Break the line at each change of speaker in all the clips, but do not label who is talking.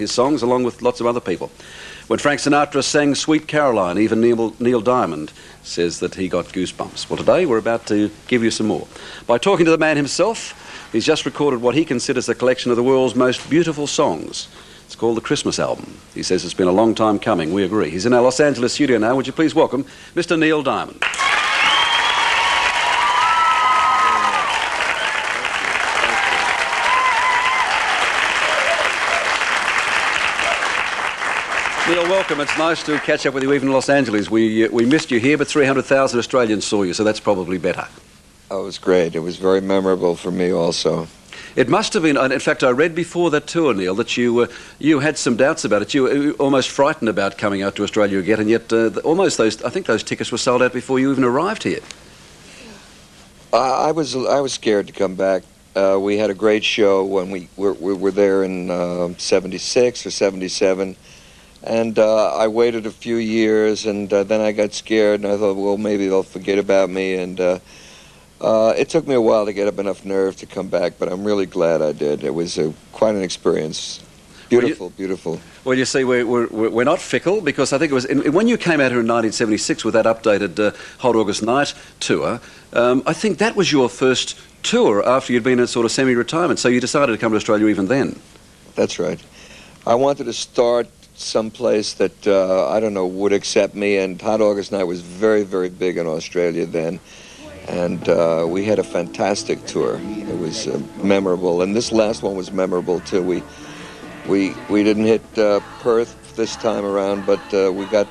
his songs along with lots of other people. When Frank Sinatra sang Sweet Caroline, even Neil Diamond says that he got goosebumps. Well, today we're about to give you some more. By talking to the man himself, he's just recorded what he considers a collection of the world's most beautiful songs. It's called the Christmas album. He says it's been a long time coming. We agree. He's in our Los Angeles studio now. Would you please welcome Mr. Neil Diamond. Neil, welcome. It's nice to catch up with you even in Los Angeles. We missed you here, but 300,000 Australians saw you, so that's probably better.
Oh, it was great. It was very memorable for me also.
It must have been. In fact, I read before that tour, Neil, that you had some doubts about it. You were almost frightened about coming out to Australia again, and yet I think those tickets were sold out before you even arrived here.
I was scared to come back. We had a great show when we were there in 76 or 77. And I waited a few years, and then I got scared, and I thought, well, maybe they'll forget about me. And it took me a while to get up enough nerve to come back, but I'm really glad I did. It was quite an experience. Beautiful, beautiful.
Well, you see, we're not fickle, because I think it was when you came out here in 1976 with that updated Hot August Night tour. I think that was your first tour after you'd been in sort of semi-retirement. So you decided to come to Australia even then.
That's right. I wanted to start someplace that, I don't know, would accept me, and Hot August Night was very, very big in Australia then, and we had a fantastic tour. It was memorable, and this last one was memorable too. We didn't hit Perth this time around, but we got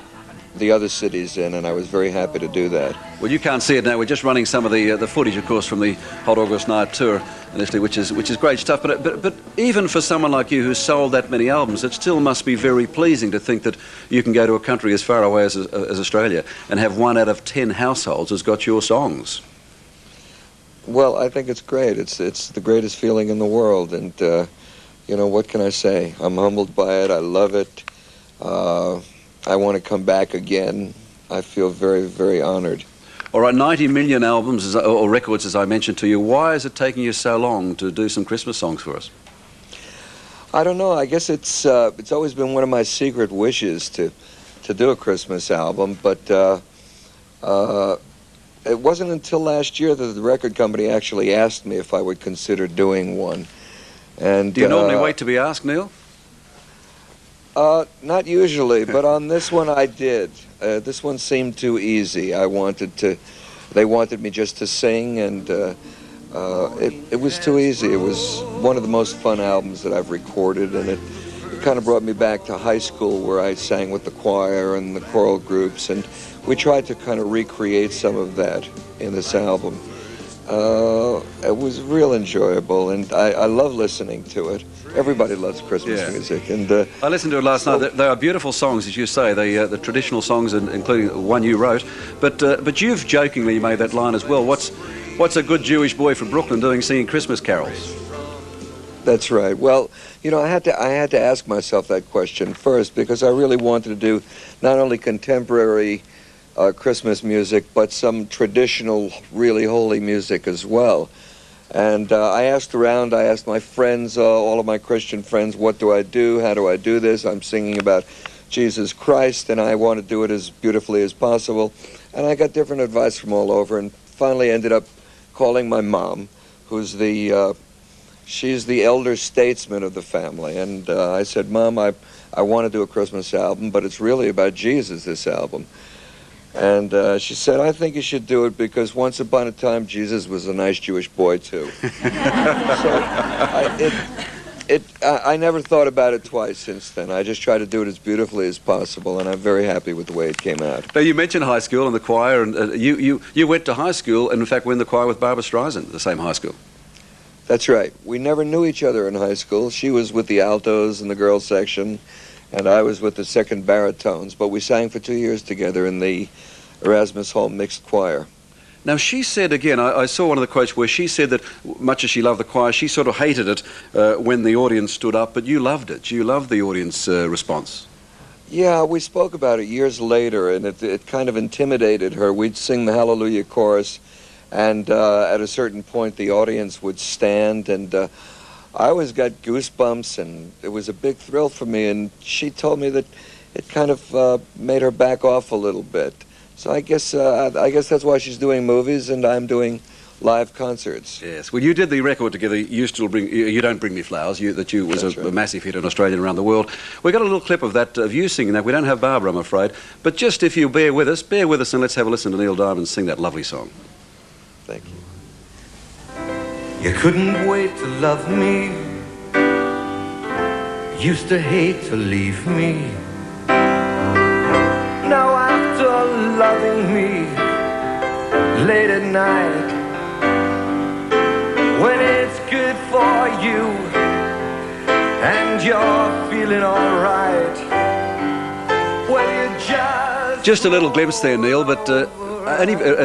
the other cities in, and I was very happy to do that.
Well, you can't see it now. We're just running some of the footage, of course, from the Hot August Night tour initially, which is great stuff. But even for someone like you who's sold that many albums, it still must be very pleasing to think that you can go to a country as far away as Australia and have 1 out of 10 households has got your songs.
Well, I think it's great. It's the greatest feeling in the world, and you know, what can I say? I'm humbled by it. I love it. I want to come back again. I feel very, very honored.
All right, 90 million albums or records, as I mentioned to you. Why is it taking you so long to do some Christmas songs for us?
I don't know. I guess it's always been one of my secret wishes to do a Christmas album, but it wasn't until last year that the record company actually asked me if I would consider doing one. And
do you normally wait to be asked, Neil?
Not usually, but on this one I did. This one seemed too easy. They wanted me just to sing, and it was too easy. It was one of the most fun albums that I've recorded, and it kind of brought me back to high school where I sang with the choir and the choral groups, and we tried to kind of recreate some of that in this album. It was real enjoyable, and I love listening to it. Everybody loves Christmas music, and
I listened to it last night. They are beautiful songs, as you say. The traditional songs, including one you wrote. But you've jokingly made that line as well. What's a good Jewish boy from Brooklyn doing singing Christmas carols?
That's right. Well, you know, I had to ask myself that question first, because I really wanted to do not only contemporary Christmas music, but some traditional, really holy music as well. And I asked around, I asked my friends, all of my Christian friends, what do I do? How do I do this? I'm singing about Jesus Christ, and I want to do it as beautifully as possible. And I got different advice from all over, and finally ended up calling my mom, who's she's the elder statesman of the family. And I said, Mom, I want to do a Christmas album, but it's really about Jesus, this album. And she said, I think you should do it because once upon a time Jesus was a nice Jewish boy too. So I never thought about it twice since then. I just try to do it as beautifully as possible, and I'm very happy with the way it came out.
Now, you mentioned high school and the choir, and you went to high school and in fact were in the choir with Barbra Streisand, the same high school.
That's right. We never knew each other in high school. She was with the altos in the girls section, and I was with the second baritones, but we sang for 2 years together in the Erasmus Hall Mixed Choir.
Now, she said, again, I saw one of the quotes where she said that much as she loved the choir, she sort of hated it when the audience stood up, but you loved it. You loved the audience response.
Yeah, we spoke about it years later, and it kind of intimidated her. We'd sing the Hallelujah chorus, and at a certain point the audience would stand, and I always got goosebumps, and it was a big thrill for me. And she told me that it kind of made her back off a little bit. So I guess that's why she's doing movies and I'm doing live concerts.
Yes. Well, you did the record together. You still bring. You don't bring me flowers. That was a massive hit in Australia and around the world. We got a little clip of that of you singing that. We don't have Barbara, I'm afraid. But just if you bear with us, and let's have a listen to Neil Diamond sing that lovely song.
Thank you.
You couldn't wait to love me. Used to hate to leave me. Now after loving me late at night, when it's good for you and you're feeling alright, when you
just a little glimpse there, Neil, but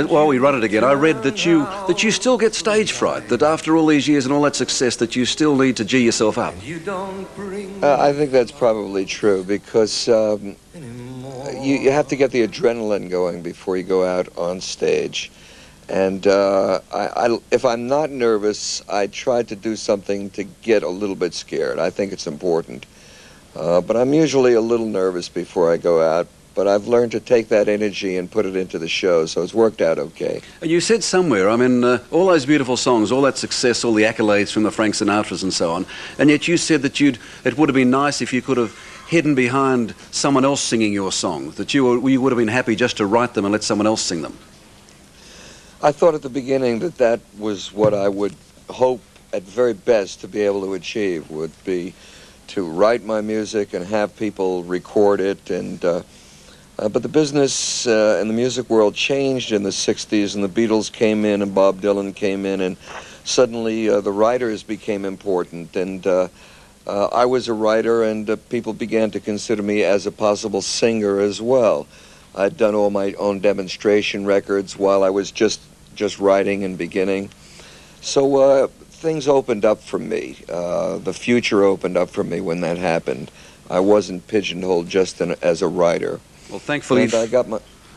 while we run it again, I read that you still get stage fright, that after all these years and all that success that you still need to G yourself up.
I think that's probably true, because you have to get the adrenaline going before you go out on stage. And if I'm not nervous, I try to do something to get a little bit scared. I think it's important. But I'm usually a little nervous before I go out. But I've learned to take that energy and put it into the show, so it's worked out okay.
You said somewhere, I mean, all those beautiful songs, all that success, all the accolades from the Frank Sinatras and so on, and yet you said that it would have been nice if you could have hidden behind someone else singing your song, that you would have been happy just to write them and let someone else sing them.
I thought at the beginning that was what I would hope at very best to be able to achieve, would be to write my music and have people record it. But the business and the music world changed in the 60s, and the Beatles came in and Bob Dylan came in, and suddenly the writers became important. And I was a writer, and people began to consider me as a possible singer as well. I'd done all my own demonstration records while I was just writing and beginning. So things opened up for me. The future opened up for me when that happened. I wasn't pigeonholed just as a writer.
Well, thankfully,
I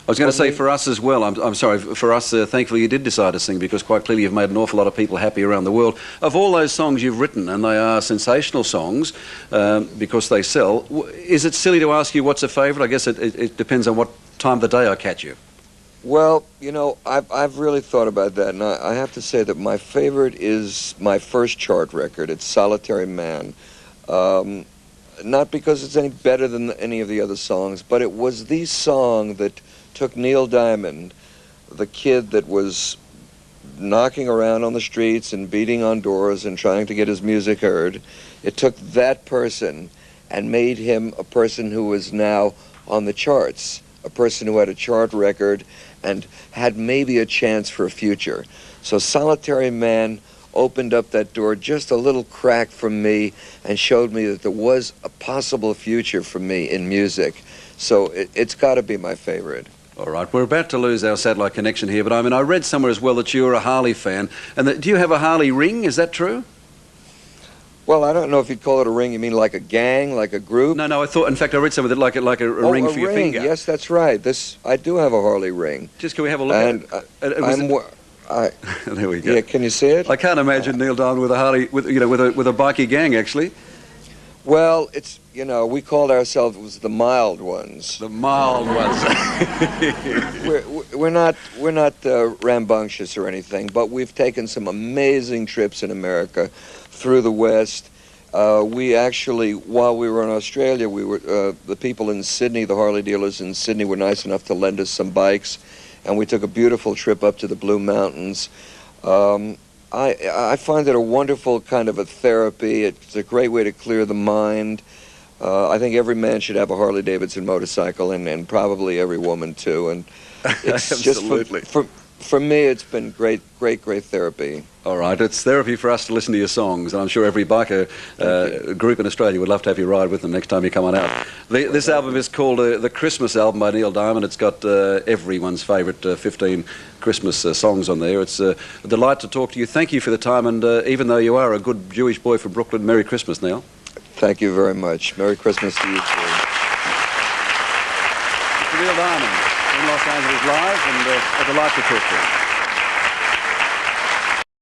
was going to say for us as well, I'm sorry, for us, thankfully you did decide to sing, because quite clearly you've made an awful lot of people happy around the world. Of all those songs you've written, and they are sensational songs because they sell, is it silly to ask you what's a favourite? I guess it depends on what time of the day I catch you.
Well, you know, I've really thought about that, and I have to say that my favorite is my first chart record. It's Solitary Man. Not because it's any better than any of the other songs, but it was the song that took Neil Diamond, the kid that was knocking around on the streets and beating on doors and trying to get his music heard. It took that person and made him a person who was now on the charts, a person who had a chart record and had maybe a chance for a future. So Solitary Man opened up that door just a little crack for me and showed me that there was a possible future for me in music. So it's got to be my favorite.
All right, we're about to lose our satellite connection here, but I mean, I read somewhere as well that you're a Harley fan. And do you have a Harley ring? Is that true?
Well, I don't know if you'd call it a ring. You mean like a gang, like a group?
No, I thought, in fact, I read somewhere that like a ring for your finger.
Yes, that's right. I do have a Harley ring.
Just can we have a look at it? There we go.
Yeah, can you see it?
I can't imagine Neil Diamond with a Harley, with a bikie gang, actually.
Well, it's, you know, we called ourselves the mild ones.
The mild ones.
we're not rambunctious or anything, but we've taken some amazing trips in America through the West. We actually, while we were in Australia, the people in Sydney, the Harley dealers in Sydney, were nice enough to lend us some bikes, and we took a beautiful trip up to the Blue Mountains. I find it a wonderful kind of a therapy. It's a great way to clear the mind. I think every man should have a Harley-Davidson motorcycle, and probably every woman too. And it's
absolutely.
Just for me, it's been great therapy.
All right, it's therapy for us to listen to your songs, and I'm sure every biker group in Australia would love to have you ride with them next time you come on out. This album is called the Christmas album by Neil Diamond. It's got everyone's favourite 15 Christmas songs on there. It's a delight to talk to you. Thank you for the time, and even though you are a good Jewish boy from Brooklyn, Merry Christmas, Neil.
Thank you very much. Merry Christmas to you too.
Mr. Neil Diamond in Los Angeles live, and a delight to talk to you.